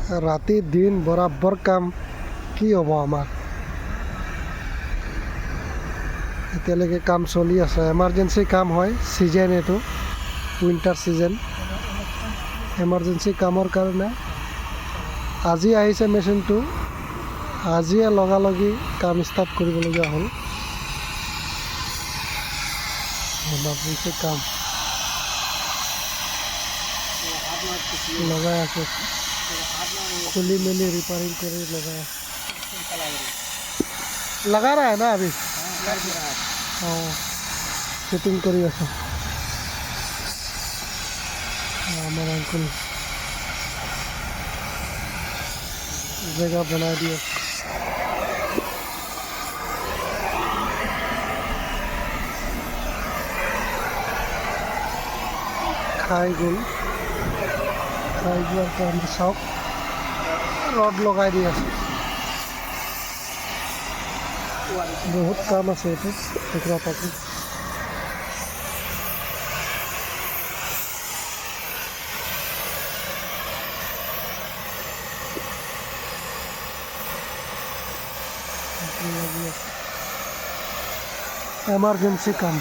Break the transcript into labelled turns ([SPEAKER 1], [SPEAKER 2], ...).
[SPEAKER 1] ৰাতি দিন বৰাবৰ কাম কি হ'ব আমাৰ। এতিয়ালৈকে কাম চলি আছে, এমাৰ্জেঞ্চি কাম হয়, ছিজন এইটো উইণ্টাৰ ছিজন। এমাৰ্জেঞ্চি কামৰ কাৰণে আজি আহিছে মেচিনটো, আজিয়ে লগালগি কাম ষ্টাৰ্ট কৰিবলগীয়া হ'ল। এমাৰ্জেঞ্চি কাম লগাই আছে, খুলি মেলি ৰিপেয়াৰিং কৰি লগাই আছে। लगा रहा है ना अभी? हाँ, फिटिंग करी আছে। আমার अंकल जगह बना दिया। খাই গ'ল, খাই যোৱাৰ কাৰণে চাওক ৰড লগাই দি আছে। বহুত কাম আছে এইটো টুকুৰা পাতি। এমাৰ্জেঞ্চি কাম।